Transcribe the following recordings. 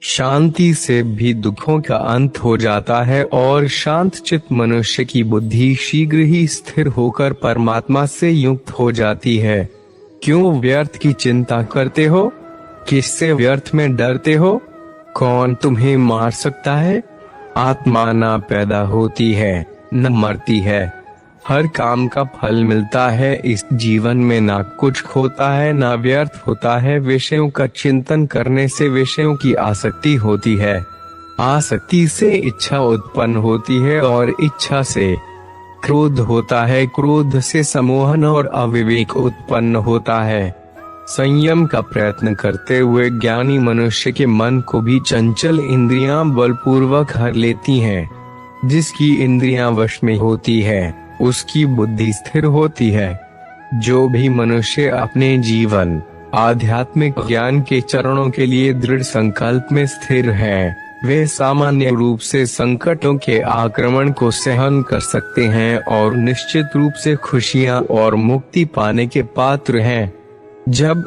शांति से भी दुखों का अंत हो जाता है और शांत चित्त मनुष्य की बुद्धि शीघ्र ही स्थिर होकर परमात्मा से युक्त हो जाती है। क्यों व्यर्थ की चिंता करते हो? किससे व्यर्थ में डरते हो? कौन तुम्हें मार सकता है? आत्मा ना पैदा होती है न मरती है, हर काम का फल मिलता है। इस जीवन में ना कुछ खोता है ना व्यर्थ होता है। विषयों का चिंतन करने से विषयों की आसक्ति होती है, आसक्ति से इच्छा उत्पन्न होती है और इच्छा से क्रोध होता है, क्रोध से सम्मोहन और अविवेक उत्पन्न होता है। संयम का प्रयत्न करते हुए ज्ञानी मनुष्य के मन को भी चंचल इंद्रियां बलपूर्वक हर लेती हैं। जिसकी इंद्रियां वश में होती है उसकी बुद्धि स्थिर होती है। जो भी मनुष्य अपने जीवन आध्यात्मिक ज्ञान के चरणों के लिए दृढ़ संकल्प में स्थिर है, वे सामान्य रूप से संकटों के आक्रमण को सहन कर सकते हैं और निश्चित रूप से खुशियां और मुक्ति पाने के पात्र हैं। जब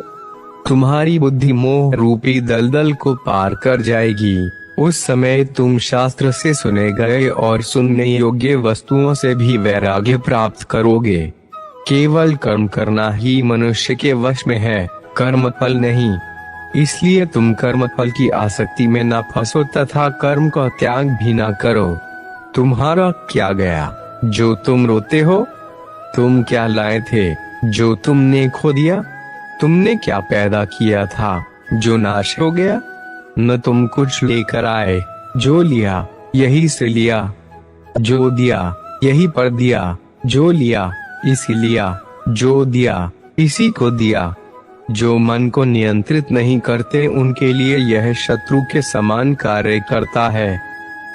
तुम्हारी बुद्धि मोह रूपी दलदल को पार कर जाएगी, उस समय तुम शास्त्र से सुने गए और सुनने योग्य वस्तुओं से भी वैराग्य प्राप्त करोगे। केवल कर्म करना ही मनुष्य के वश में है, कर्म फल नहीं। इसलिए तुम कर्म फल की आसक्ति में न फंसो तथा कर्म का त्याग भी न करो। तुम्हारा क्या गया जो तुम रोते हो? तुम क्या लाए थे जो तुमने खो दिया? तुमने क्या पैदा किया था जो नाश हो गया? न तुम कुछ लेकर आए, जो लिया यही से लिया, जो दिया यही पर दिया, जो लिया इसी लिया, जो दिया इसी को दिया। जो मन को नियंत्रित नहीं करते उनके लिए यह शत्रु के समान कार्य करता है।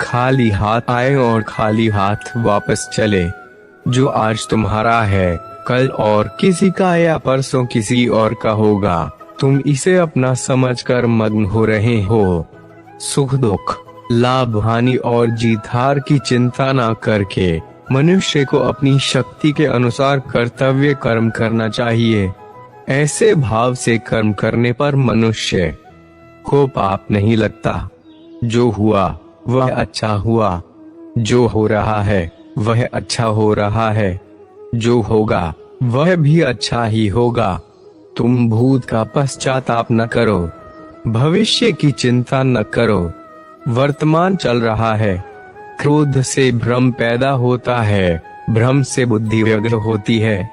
खाली हाथ आए और खाली हाथ वापस चले। जो आज तुम्हारा है कल और किसी का या परसों किसी और का होगा। तुम इसे अपना समझकर मग्न हो रहे हो। सुख दुख, लाभ हानि और जीत हार की चिंता न करके मनुष्य को अपनी शक्ति के अनुसार कर्तव्य कर्म करना चाहिए। ऐसे भाव से कर्म करने पर मनुष्य को पाप नहीं लगता। जो हुआ वह अच्छा हुआ, जो हो रहा है वह अच्छा हो रहा है, जो होगा वह भी अच्छा ही होगा। तुम भूत का पश्चाताप न करो, भविष्य की चिंता न करो। वर्तमान चल रहा है। क्रोध से भ्रम पैदा होता है, भ्रम से बुद्धि व्यग्र होती है।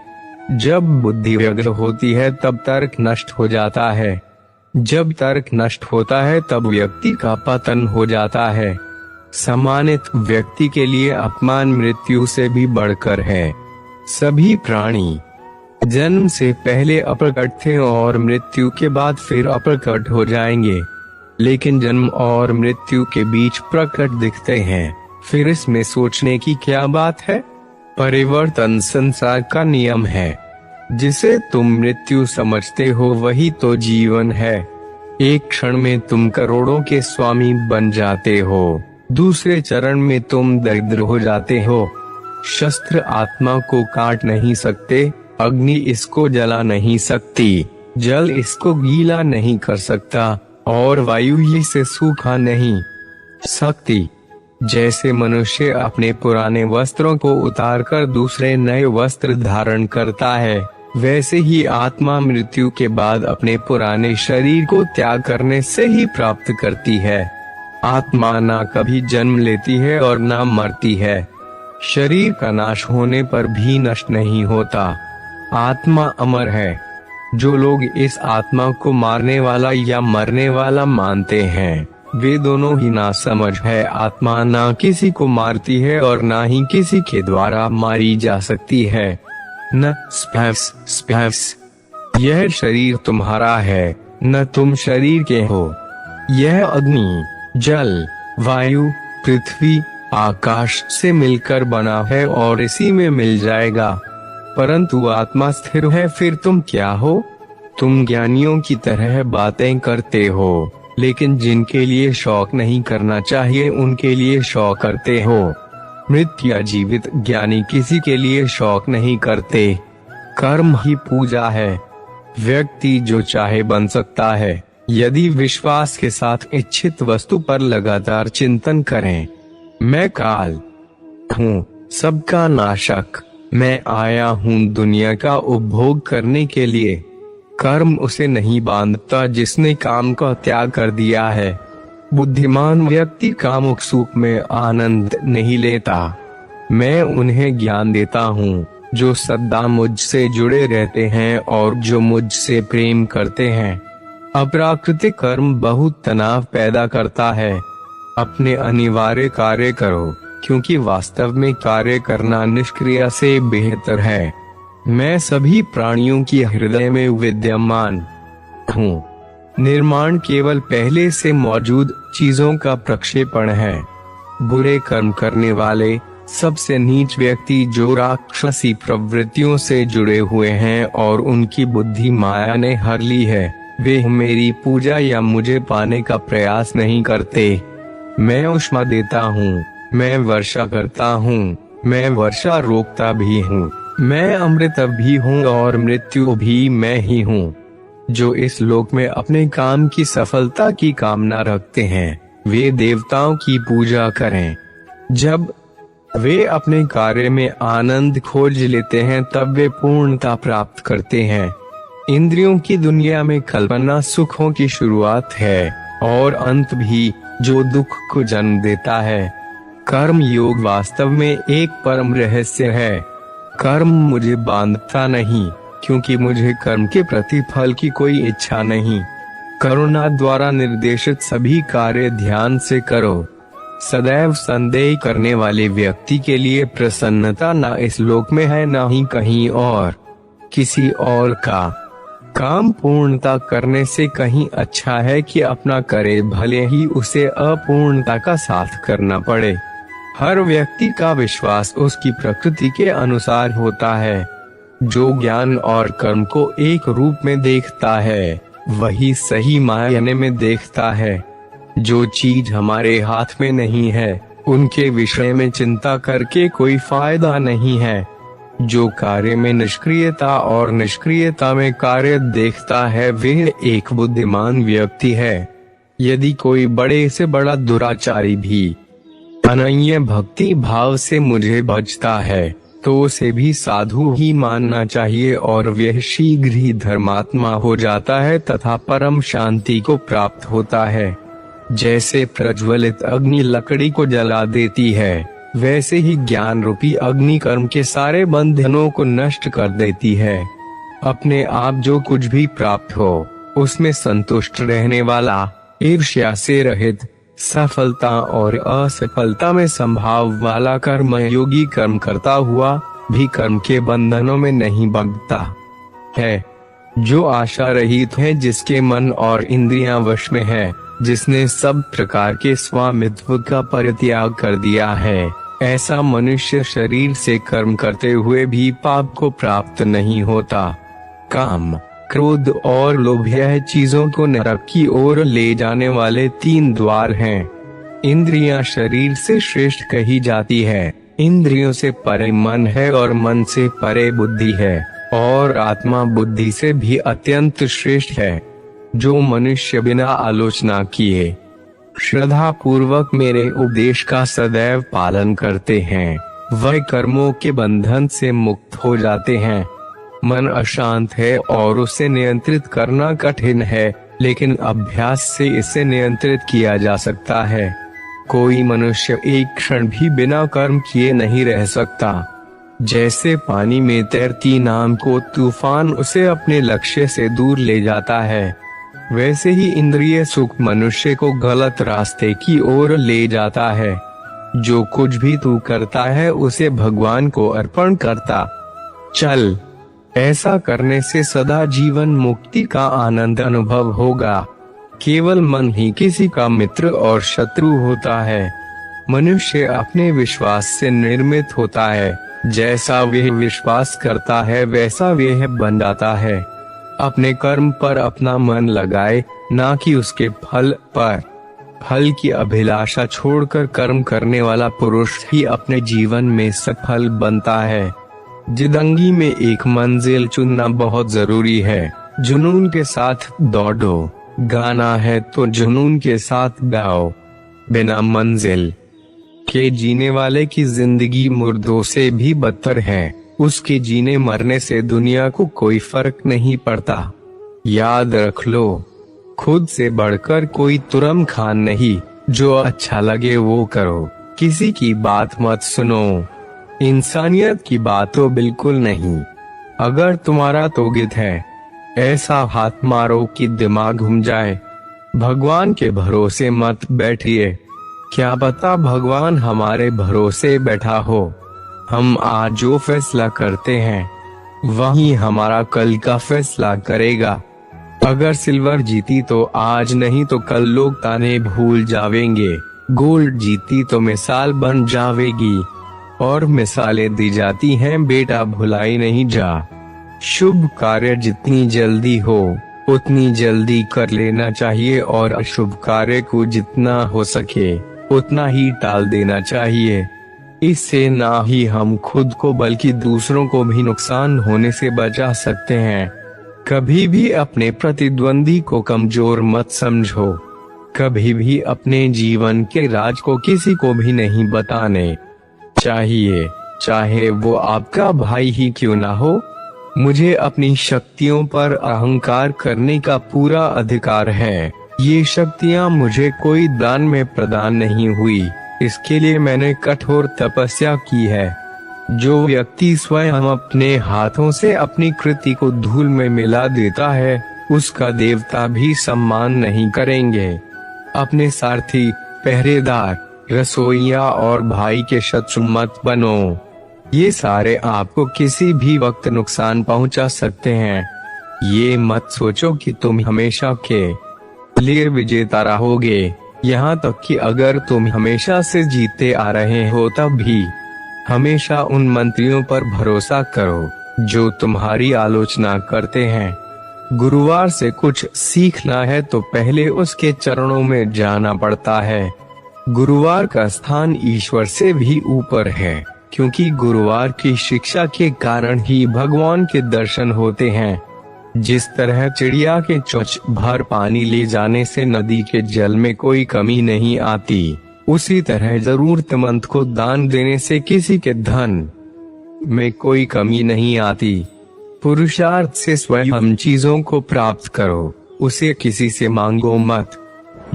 जब बुद्धि व्यग्र होती है तब तर्क नष्ट हो जाता है। जब तर्क नष्ट होता है तब व्यक्ति का पतन हो जाता है। सम्मानित व्यक्ति के लिए अपमान मृत्यु से भी बढ़कर है। सभी प्राणी जन्म से पहले अप्रकट थे और मृत्यु के बाद फिर अप्रकट हो जाएंगे, लेकिन जन्म और मृत्यु के बीच प्रकट दिखते हैं। फिर इसमें सोचने की क्या बात है? परिवर्तन संसार का नियम है। जिसे तुम मृत्यु समझते हो वही तो जीवन है। एक क्षण में तुम करोड़ों के स्वामी बन जाते हो, दूसरे चरण में तुम दरिद्र हो जाते हो। शस्त्र आत्मा को काट नहीं सकते, अग्नि इसको जला नहीं सकती, जल इसको गीला नहीं कर सकता और वायु इसे सूखा नहीं सकती। जैसे मनुष्य अपने पुराने वस्त्रों को उतारकर दूसरे नए वस्त्र धारण करता है, वैसे ही आत्मा मृत्यु के बाद अपने पुराने शरीर को त्याग करने से ही प्राप्त करती है। आत्मा ना कभी जन्म लेती है और ना मरती है। शरीर का नाश होने पर भी नष्ट नहीं होता। आत्मा अमर है। जो लोग इस आत्मा को मारने वाला या मरने वाला मानते हैं, वे दोनों ही नासमझ है। आत्मा ना किसी को मारती है और ना ही किसी के द्वारा मारी जा सकती है। न स्पैस यह शरीर तुम्हारा है, न तुम शरीर के हो। यह अग्नि, जल, वायु, पृथ्वी, आकाश से मिलकर बना है और इसी में मिल जाएगा। परंतु आत्मा स्थिर है। फिर तुम क्या हो? तुम ज्ञानियों की तरह बातें करते हो, लेकिन जिनके लिए शौक नहीं करना चाहिए उनके लिए शौक करते हो। मृत या जीवित ज्ञानी किसी के लिए शौक नहीं करते। कर्म ही पूजा है। व्यक्ति जो चाहे बन सकता है, यदि विश्वास के साथ इच्छित वस्तु पर लगातार चिंतन करें, मैं काल हूँ, सबका नाशक, मैं आया हूँ दुनिया का उपभोग करने के लिए, कर्म उसे नहीं बांधता जिसने काम का त्याग कर दिया है। बुद्धिमान व्यक्ति कामुक सुख में आनंद नहीं लेता। मैं उन्हें ज्ञान देता हूँ जो सदा मुझसे जुड़े रहते हैं और जो मुझसे प्रेम करते हैं। अप्राकृतिक कर्म बहुत तनाव पैदा करता है। अपने अनिवार्य कार्य करो, क्योंकि वास्तव में कार्य करना निष्क्रिय से बेहतर है। मैं सभी प्राणियों की हृदय में विद्यमान हूँ। निर्माण केवल पहले से मौजूद चीजों का प्रक्षेपण है। बुरे कर्म करने वाले सबसे नीच व्यक्ति जो राक्षसी प्रवृत्तियों से जुड़े हुए हैं और उनकी बुद्धि माया ने हर ली है, वे मेरी पूजा या मुझे पाने का प्रयास नहीं करते। मैं ऊष्मा देता हूँ, मैं वर्षा करता हूँ, मैं वर्षा रोकता भी हूँ, मैं अमृत भी हूँ और मृत्यु भी मैं ही हूँ। जो इस लोक में अपने काम की सफलता की कामना रखते हैं, वे देवताओं की पूजा करें। जब वे अपने कार्य में आनंद खोज लेते हैं, तब वे पूर्णता प्राप्त करते हैं। इंद्रियों की दुनिया में कल्पना सुखों की शुरुआत है और अंत भी, जो दुख को जन्म देता है। कर्म योग वास्तव में एक परम रहस्य है। कर्म मुझे बांधता नहीं, क्योंकि मुझे कर्म के प्रतिफल की कोई इच्छा नहीं। करुणा द्वारा निर्देशित सभी कार्य ध्यान से करो। सदैव संदेह करने वाले व्यक्ति के लिए प्रसन्नता न इस लोक में है, न ही कहीं और। किसी और का काम पूर्णता करने से कहीं अच्छा है कि अपना करे, भले ही उसे अपूर्णता का साथ करना पड़े। हर व्यक्ति का विश्वास उसकी प्रकृति के अनुसार होता है। जो ज्ञान और कर्म को एक रूप में देखता है, वही सही मायने में देखता है। जो चीज हमारे हाथ में नहीं है, उनके विषय में चिंता करके कोई फायदा नहीं है। जो कार्य में निष्क्रियता और निष्क्रियता में कार्य देखता है, वह एक बुद्धिमान व्यक्ति है। यदि कोई बड़े से बड़ा दुराचारी भी अनन्य भक्ति भाव से मुझे भजता है, तो उसे भी साधु ही मानना चाहिए और वह शीघ्र ही धर्मात्मा हो जाता है तथा परम शांति को प्राप्त होता है। जैसे प्रज्वलित अग्नि लकड़ी को जला देती है, वैसे ही ज्ञान रूपी अग्नि कर्म के सारे बंधनों को नष्ट कर देती है। अपने आप जो कुछ भी प्राप्त हो, उसमें संतुष्ट रहने वाला, ईर्ष्या से रहित, सफलता और असफलता में संभाव वाला कर्म योगी कर्म करता हुआ भी कर्म के बंधनों में नहीं बंधता है। जो आशा रहित है, जिसके मन और इंद्रियां वश में है, जिसने सब प्रकार के स्वामित्व का परित्याग कर दिया है, ऐसा मनुष्य शरीर से कर्म करते हुए भी पाप को प्राप्त नहीं होता। काम, क्रोध और लोभ यह चीजों को नरक की ओर ले जाने वाले 3 द्वार हैं। इंद्रियां शरीर से श्रेष्ठ कही जाती है। इंद्रियों से परे मन है और मन से परे बुद्धि है, और आत्मा बुद्धि से भी अत्यंत श्रेष्ठ है। जो मनुष्य बिना आलोचना किए श्रद्धा पूर्वक मेरे उपदेश का सदैव पालन करते हैं, वह कर्मों के बंधन से मुक्त हो जाते हैं। मन अशांत है और उसे नियंत्रित करना कठिन है, लेकिन अभ्यास से इसे नियंत्रित किया जा सकता है। कोई मनुष्य एक क्षण भी बिना कर्म किए नहीं रह सकता। जैसे पानी में तैरती नाव को तूफान उसे अपने लक्ष्य से दूर ले जाता है, वैसे ही इंद्रिय सुख मनुष्य को गलत रास्ते की ओर ले जाता है। जो कुछ भी तू करता है, उसे भगवान को अर्पण करता चल। ऐसा करने से सदा जीवन मुक्ति का आनंद अनुभव होगा। केवल मन ही किसी का मित्र और शत्रु होता है। मनुष्य अपने विश्वास से निर्मित होता है। जैसा वह विश्वास करता है, वैसा वह बन जाता है। अपने कर्म पर अपना मन लगाए, ना कि उसके फल पर। फल की अभिलाषा छोड़कर कर्म करने वाला पुरुष ही अपने जीवन में सफल बनता है। जिंदगी में एक मंजिल चुनना बहुत जरूरी है। जुनून के साथ दौड़ो, गाना है तो जुनून के साथ गाओ। बिना मंजिल के जीने वाले की जिंदगी मुर्दों से भी बदतर है। उसके जीने मरने से दुनिया को कोई फर्क नहीं पड़ता। याद रख लो, खुद से बढ़कर कोई तुरम खान नहीं। जो अच्छा लगे वो करो, किसी की बात मत सुनो, इंसानियत की बात तो बिल्कुल नहीं। अगर तुम्हारा तौहीद है, ऐसा हाथ मारो कि दिमाग घूम जाए। भगवान के भरोसे मत बैठिए, क्या पता भगवान हमारे भरोसे बैठा हो। हम आज जो फैसला करते हैं वही हमारा कल का फैसला करेगा। अगर सिल्वर जीती तो आज नहीं तो कल लोग ताने भूल जावेंगे। गोल्ड जीती तो मिसाल बन जावेगी, और मिसालें दी जाती हैं बेटा भुलाई नहीं जा। शुभ कार्य जितनी जल्दी हो उतनी जल्दी कर लेना चाहिए, और अशुभ कार्य को जितना हो सके उतना ही टाल देना चाहिए। इससे ना ही हम खुद को बल्कि दूसरों को भी नुकसान होने से बचा सकते हैं। कभी भी अपने प्रतिद्वंदी को कमजोर मत समझो। कभी भी अपने जीवन के राज को किसी को भी नहीं बताने चाहिए, चाहे वो आपका भाई ही क्यों ना हो। मुझे अपनी शक्तियों पर अहंकार करने का पूरा अधिकार है। ये शक्तियाँ मुझे कोई दान में प्रदान नहीं हुई, इसके लिए मैंने कठोर तपस्या की है। जो व्यक्ति स्वयं अपने हाथों से अपनी कृति को धूल में मिला देता है, उसका देवता भी सम्मान नहीं करेंगे। अपने सारथी, पहरेदार, रसोइया और भाई के शत्रु मत बनो। ये सारे आपको किसी भी वक्त नुकसान पहुंचा सकते हैं। ये मत सोचो कि तुम हमेशा के लिए विजेता रहोगे। यहाँ तक कि अगर तुम हमेशा से जीते आ रहे हो तब भी हमेशा उन मंत्रियों पर भरोसा करो जो तुम्हारी आलोचना करते हैं। गुरुवार से कुछ सीखना है तो पहले उसके चरणों में जाना पड़ता है। गुरुवार का स्थान ईश्वर से भी ऊपर है, क्योंकि गुरुवार की शिक्षा के कारण ही भगवान के दर्शन होते हैं। जिस तरह चिड़िया के चोंच भर पानी ले जाने से नदी के जल में कोई कमी नहीं आती, उसी तरह जरूरतमंद को दान देने से किसी के धन में कोई कमी नहीं आती। पुरुषार्थ से स्वयं चीजों को प्राप्त करो, उसे किसी से मांगो मत।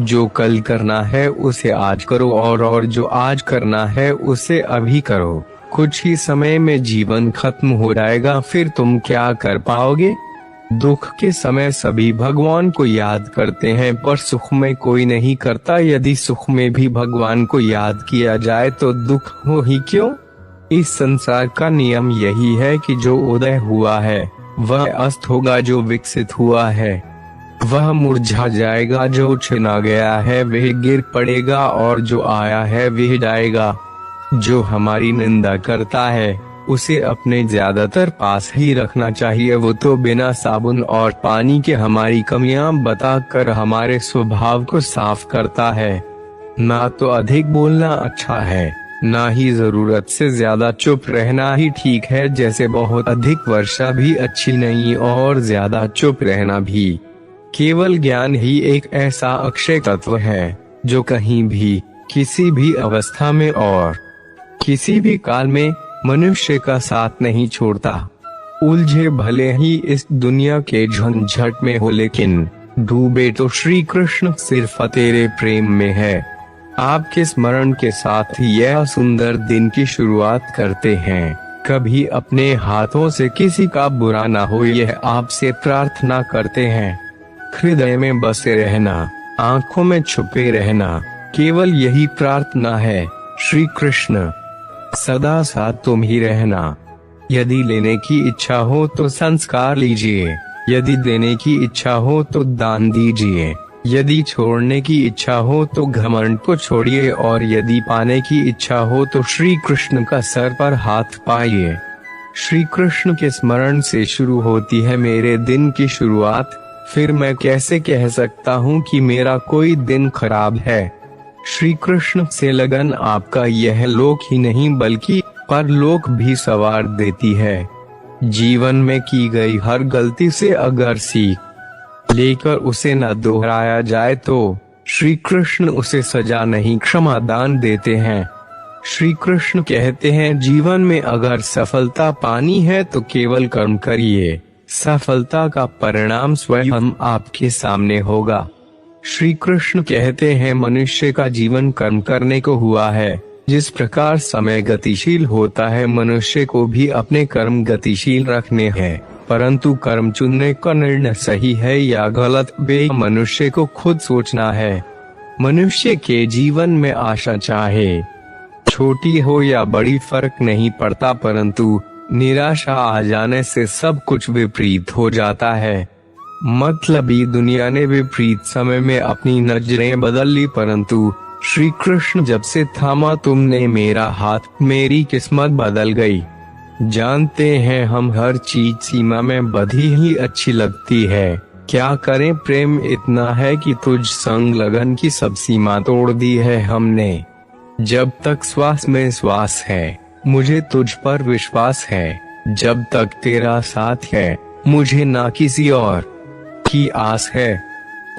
जो कल करना है उसे आज करो, और जो आज करना है उसे अभी करो। कुछ ही समय में जीवन खत्म हो जाएगा, फिर तुम क्या कर पाओगे। दुख के समय सभी भगवान को याद करते हैं, पर सुख में कोई नहीं करता। यदि सुख में भी भगवान को याद किया जाए तो दुख हो ही क्यों। इस संसार का नियम यही है कि जो उदय हुआ है वह अस्त होगा, जो विकसित हुआ है वह मुरझा जाएगा, जो छिना गया है वह गिर पड़ेगा, और जो आया है वह जाएगा। जो हमारी निंदा करता है उसे अपने ज्यादातर पास ही रखना चाहिए। वो तो बिना साबुन और पानी के हमारी कमियां बताकर हमारे स्वभाव को साफ करता है। ना तो अधिक बोलना अच्छा है, ना ही जरूरत से ज्यादा चुप रहना ही ठीक है। जैसे बहुत अधिक वर्षा भी अच्छी नहीं और ज्यादा चुप रहना भी। केवल ज्ञान ही एक ऐसा अक्षय तत्व है जो कहीं भी, किसी भी अवस्था में और किसी भी काल में मनुष्य का साथ नहीं छोड़ता। उलझे भले ही इस दुनिया के झंझट में हो, लेकिन डूबे तो श्री कृष्ण सिर्फ तेरे प्रेम में है। आपके स्मरण के साथ यह सुंदर दिन की शुरुआत करते हैं। कभी अपने हाथों से किसी का बुरा ना हो, यह आपसे प्रार्थना करते हैं। हृदय में बसे रहना, आंखों में छुपे रहना, केवल यही प्रार्थना है। श्री कृष्ण सदा साथ तुम ही रहना। यदि लेने की इच्छा हो तो संस्कार लीजिए, यदि देने की इच्छा हो तो दान दीजिए, यदि छोड़ने की इच्छा हो तो घमंड को छोड़िए, और यदि पाने की इच्छा हो तो श्री कृष्ण का सर पर हाथ पाइए। श्री कृष्ण के स्मरण से शुरू होती है मेरे दिन की शुरुआत, फिर मैं कैसे कह सकता हूँ कि मेरा कोई दिन खराब है। श्री कृष्ण से लगन आपका यह लोक ही नहीं बल्कि परलोक भी सवार देती है। जीवन में की गई हर गलती से अगर सीख लेकर उसे न दोहराया जाए तो श्री कृष्ण उसे सजा नहीं क्षमा दान देते हैं। श्री कृष्ण कहते हैं जीवन में अगर सफलता पानी है तो केवल कर्म करिए, सफलता का परिणाम स्वयं आपके सामने होगा। श्री कृष्ण कहते हैं मनुष्य का जीवन कर्म करने को हुआ है। जिस प्रकार समय गतिशील होता है मनुष्य को भी अपने कर्म गतिशील रखने हैं, परंतु कर्म चुनने का निर्णय सही है या गलत वे मनुष्य को खुद सोचना है। मनुष्य के जीवन में आशा चाहे छोटी हो या बड़ी फर्क नहीं पड़ता, परंतु निराशा आ जाने से सब कुछ विपरीत हो जाता है। मतलबी दुनिया ने विपरीत समय में अपनी नजरें बदल ली, परंतु श्री कृष्ण जब से थामा तुमने मेरा हाथ, मेरी किस्मत बदल गई। जानते हैं हम हर चीज सीमा में बधी ही अच्छी लगती है, क्या करें प्रेम इतना है कि तुझ संग लगन की सब सीमा तोड़ दी है हमने। जब तक श्वास में श्वास है मुझे तुझ पर विश्वास है, जब तक तेरा साथ है मुझे ना किसी और की आस है।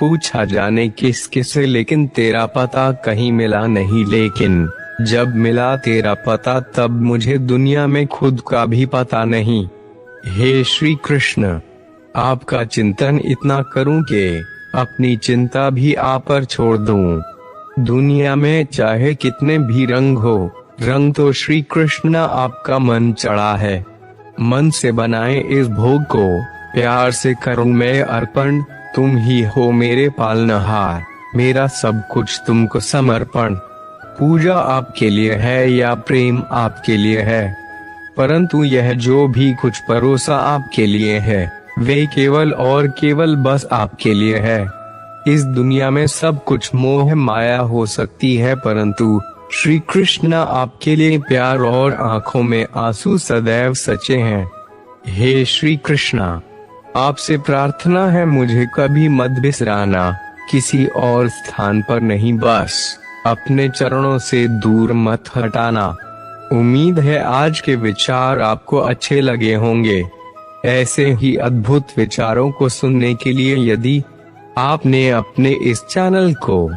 पूछा जाने किस किसे लेकिन तेरा पता कहीं मिला नहीं, लेकिन जब मिला तेरा पता तब मुझे दुनिया में खुद का भी पता नहीं। हे श्री कृष्ण, आपका चिंतन इतना करूं कि अपनी चिंता भी आप पर छोड़ दूं। दुनिया में चाहे कितने भी रंग हो, रंग तो श्री कृष्ण आपका मन चढ़ा है। मन से बनाए इस भोग को, प्यार से करूं मैं अर्पण। तुम ही हो मेरे पालनहार, मेरा सब कुछ तुमको समर्पण। पूजा आपके लिए है या प्रेम आपके लिए है, परंतु यह जो भी कुछ परोसा आपके लिए है वे केवल और केवल बस आपके लिए है। इस दुनिया में सब कुछ मोह माया हो सकती है, परंतु श्री कृष्ण आपके लिए प्यार और आंखों में आंसू सदैव सच्चे हैं। हे श्री कृष्ण, आपसे प्रार्थना है मुझे कभी मत बिसराना, किसी और स्थान पर नहीं, बस अपने चरणों से दूर मत हटाना। उम्मीद है आज के विचार आपको अच्छे लगे होंगे। ऐसे ही अद्भुत विचारों को सुनने के लिए यदि आपने अपने इस चैनल को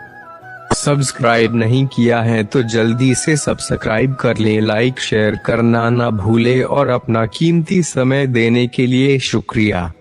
सब्सक्राइब नहीं किया है तो जल्दी से सब्सक्राइब कर लें, लाइक शेयर करना ना भूले और अपना कीमती समय देने के लिए शुक्रिया।